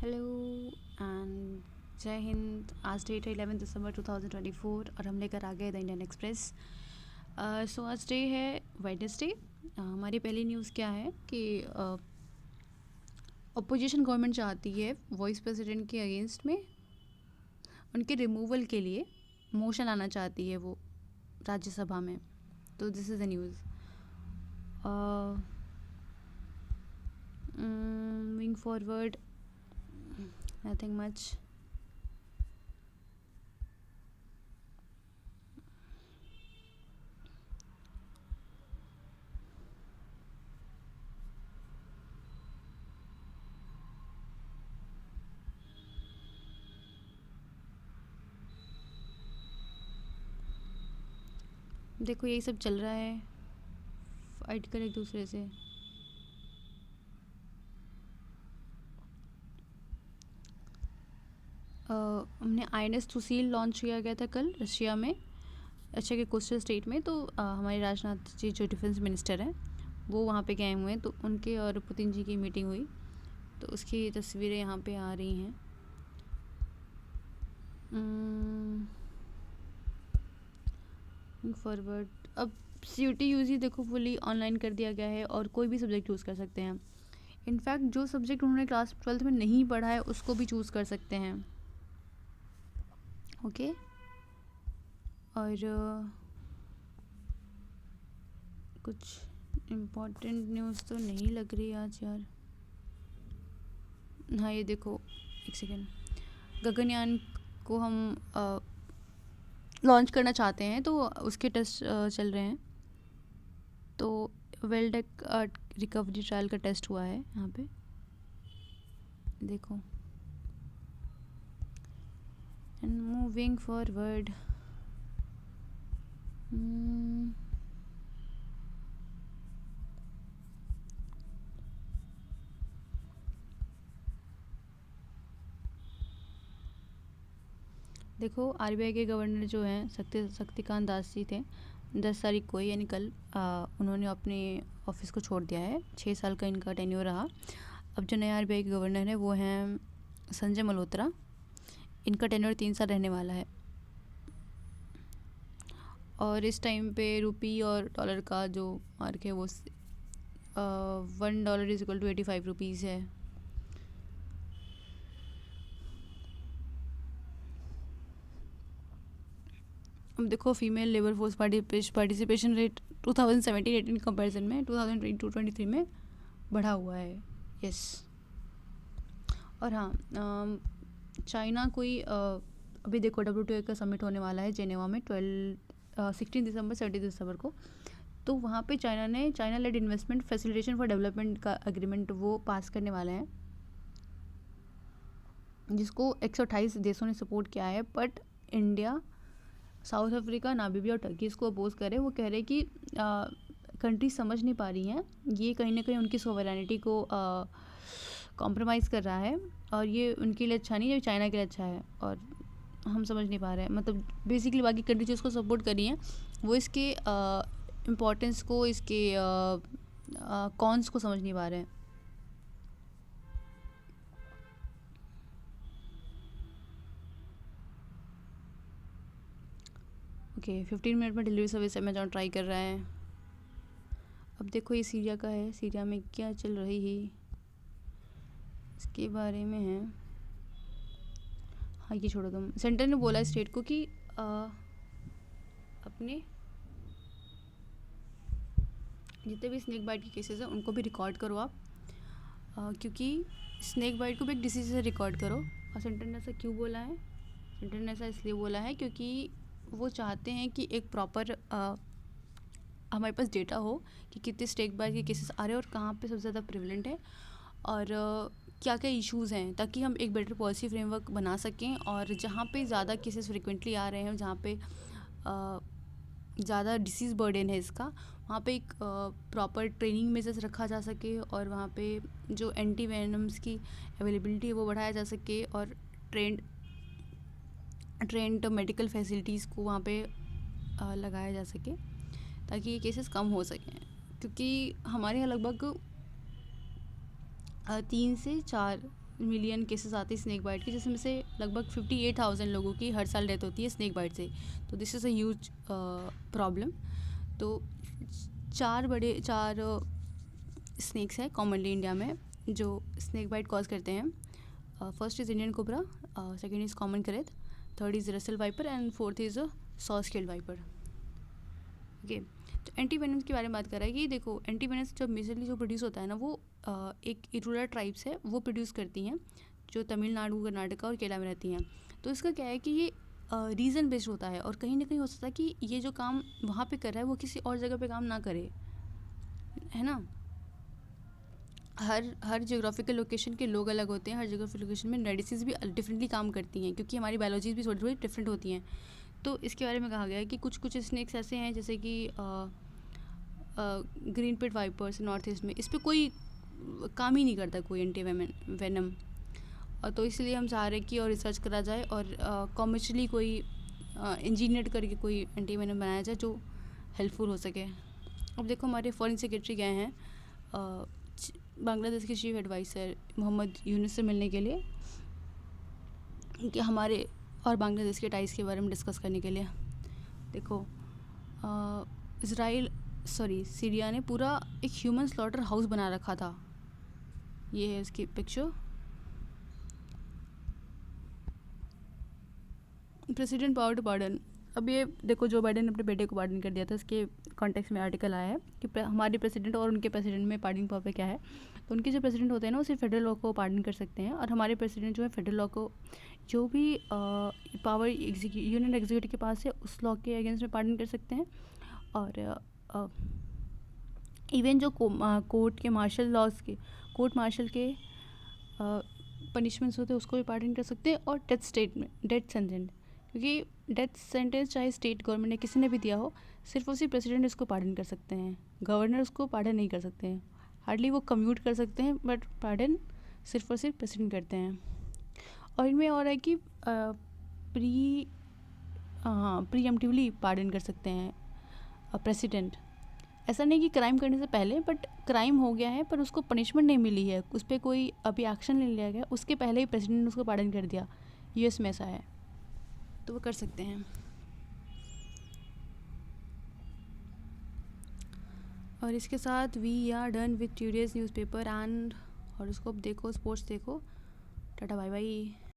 Hello and जय हिंद। आज date है 11 दिसंबर 2024 और हम लेकर आ गए द इंडियन एक्सप्रेस। सो आज डे है वेडनेसडे। हमारी पहली न्यूज़ क्या है कि अपोजिशन गवर्नमेंट चाहती है वाइस प्रेसिडेंट के अगेंस्ट में उनके रिमूवल के लिए मोशन आना चाहती है वो राज्यसभा में। तो this is the news. Moving forward, nothing much. देखो यही सब चल रहा है, फाइट कर एक दूसरे से। हमने INS सुशील लॉन्च किया गया था कल रशिया में, रशिया के कोस्टल स्टेट में। तो हमारे राजनाथ जी जो डिफेंस मिनिस्टर हैं वो वहाँ पे गए हुए हैं, तो उनके और पुतिन जी की मीटिंग हुई, तो उसकी तस्वीरें यहाँ पे आ रही हैं। फॉरवर्ड, अब CUT UG देखो फुली ऑनलाइन कर दिया गया है और कोई भी सब्जेक्ट चूज़ कर सकते हैं। इनफैक्ट जो सब्जेक्ट उन्होंने क्लास 12th में नहीं पढ़ा है उसको भी चूज़ कर सकते हैं। ओके और कुछ इम्पोर्टेंट न्यूज़ तो नहीं लग रही आज यार। हाँ ये देखो, एक सेकेंड, गगनयान को हम लॉन्च करना चाहते हैं तो उसके टेस्ट चल रहे हैं। तो वेलडेक रिकवरी ट्रायल का टेस्ट हुआ है यहाँ पे, देखो। एंड मूविंग फॉरवर्ड, देखो RBI के गवर्नर जो हैं शक्तिकांत दास जी थे, 10 तारीख को यानी कल उन्होंने अपने ऑफिस को छोड़ दिया है। 6 साल का इनका टेन्योर रहा। अब जो नए RBI के गवर्नर हैं वो हैं संजय मल्होत्रा। इनका टेन्योर 3 साल रहने वाला है। और इस टाइम पे रुपी और डॉलर का जो मार्क है वो $1 = 85 रुपीज़ है। अब देखो female labour force participation rate 2017-18 comparison में 2022-23 में बढ़ा हुआ है। यस। और हाँ, चाइना कोई अभी देखो WTO का समिट होने वाला है जेनेवा में 16 दिसंबर 17 दिसंबर को। तो वहाँ पे China led investment facilitation for development का एग्रीमेंट वो पास करने वाले हैं, जिसको 128 देशों ने सपोर्ट किया है। But India, south Africa, Namibia और टर्की इसको अपोज करे। वो कह रहे कि कंट्री समझ नहीं पा रही हैं, ये कहीं ना कहीं उनकी सोवरेनिटी को कॉम्प्रोमाइज़ कर रहा है और ये उनके लिए अच्छा नहीं, ये चाइना के लिए अच्छा है और हम समझ नहीं पा रहे हैं। मतलब बेसिकली बाकी कंट्री जो इसको सपोर्ट कर रही हैं वो इसके इम्पोर्टेंस को, इसके कॉन्स को समझ नहीं पा रहे हैं। ओके 15 मिनट में डिलीवरी सर्विस अमेजॉन ट्राई कर रहा है। अब देखो ये सीरिया का है, सीरिया में क्या चल रही है इसके बारे में है। हाँ ये छोड़ो तुम। सेंटर ने बोला स्टेट को कि अपने जितने भी स्नेक बाइट के केसेस हैं उनको भी रिकॉर्ड करो आप, क्योंकि स्नेक बाइट को भी एक डिसीज से रिकॉर्ड करो। और सेंटर ने ऐसा क्यों बोला है? सेंटर ने ऐसा इसलिए बोला है क्योंकि वो चाहते हैं कि एक प्रॉपर हमारे पास डेटा हो कि कितने स्नेक बाइट के केसेस आ रहे हैं और कहाँ पे सबसे ज़्यादा प्रिवलेंट है और क्या क्या इश्यूज़ हैं, ताकि हम एक बेटर पॉलिसी फ्रेमवर्क बना सकें। और जहाँ पे ज़्यादा केसेस फ्रिक्वेंटली आ रहे हैं, जहाँ पे ज़्यादा डिसीज़ बर्डन है इसका, वहाँ पे एक प्रॉपर ट्रेनिंग मेजर्स रखा जा सके और वहाँ पे जो एंटी वेनम्स की अवेलेबिलिटी है वो बढ़ाया जा सके और ट्रेंड मेडिकल फैसिलिटीज़ को वहाँ पे लगाया जा सके ताकि ये केसेस कम हो सकें। क्योंकि हमारे यहाँ लगभग 3 से 4 मिलियन केसेस आते हैं स्नेक बाइट के, जिसमें से लगभग 58,000 लोगों की हर साल डेथ होती है स्नेक बाइट से। तो this is a huge problem. तो चार स्नेक्स हैं कॉमनली इंडिया में जो स्नेक बाइट कॉज करते हैं। First is Indian cobra, second is common krait, third is Russell viper and fourth is saw scaled viper. Okay, तो एंटी वेनम्स के बारे में बात कर रहा है कि देखो एंटी वेनम्स जब मेजरली जो प्रोड्यूस होता है ना, वो एक इरूलर ट्राइब्स है वो प्रोड्यूस करती हैं, जो तमिलनाडु, कर्नाटका और केरला में रहती हैं। तो इसका क्या है कि ये रीज़न बेस्ड होता है, और कहीं ना कहीं हो सकता है कि ये जो काम वहाँ पे कर रहा है वो किसी और जगह पे काम ना करे, है ना। हर जियोग्राफिकल लोकेशन के लोग अलग होते हैं, हर जियोग्राफिकल लोकेशन में मेडिसिन भी डिफरेंटली काम करती हैं, क्योंकि हमारी बायोलॉजीज भी थोड़ी थोड़ी डिफरेंट होती हैं। तो इसके बारे में कहा गया है कि कुछ स्नेक्स ऐसे हैं जैसे कि green pit vipers north east में, इस पर कोई काम ही नहीं करता कोई एंटी वेनम। तो इसलिए हम चाह रहे हैं कि और रिसर्च करा जाए और कॉमर्शली कोई इंजीनियर करके कोई एंटी वेनम बनाया जाए जो हेल्पफुल हो सके। अब देखो हमारे फॉरेन सेक्रेटरी गए हैं बांग्लादेश के चीफ एडवाइज़र मोहम्मद यूनुस से मिलने के लिए, कि हमारे और बांग्लादेश के टाइज के बारे में डिस्कस करने के लिए। देखो सीरिया ने पूरा एक ह्यूमन स्लॉटर हाउस बना रखा था। ये है इसकी picture. President power to pardon. अब ये देखो जो बाइडेन ने अपने बेटे को पार्डन कर दिया था, इसके कॉन्टेक्स्ट में आर्टिकल आया है कि हमारे प्रेसिडेंट और उनके प्रेसिडेंट में पार्डनिंग पावर क्या है। तो उनके जो प्रेसिडेंट होते हैं ना, वो सिर्फ फेडरल लॉ को पार्डन कर सकते हैं, और हमारे प्रेसिडेंट जो है फेडरल लॉ को, जो भी पावर यूनियन एग्जीक्यूटिव के पास है उस लॉ के अगेंस्ट में पार्डन कर सकते हैं। और इवन जो कोर्ट मार्शल के पनिशमेंट्स होते हैं उसको भी पार्डन कर सकते हैं, और डेथ सेंटेंस, क्योंकि डेथ सेंटेंस चाहे स्टेट गवर्नमेंट ने किसी ने भी दिया हो, सिर्फ उसी प्रेसिडेंट उसको पार्डन कर सकते हैं, गवर्नर उसको पार्डन नहीं कर सकते हैं। हार्डली वो कम्यूट कर सकते हैं, बट पार्डन सिर्फ और सिर्फ प्रेसिडेंट करते हैं। और इनमें और है कि प्रीएम्प्टिवली पार्डन कर सकते हैं प्रेसिडेंट। ऐसा नहीं कि क्राइम करने से पहले, बट क्राइम हो गया है पर उसको पनिशमेंट नहीं मिली है, उस पर कोई अभी एक्शन नहीं लिया गया, उसके पहले ही प्रेसिडेंट ने उसको पार्डन कर दिया। यूएस में ऐसा है, तो वो कर सकते हैं। और इसके साथ we are done with today's newspaper and horoscope. देखो, स्पोर्ट्स देखो। Ta-ta bye bye.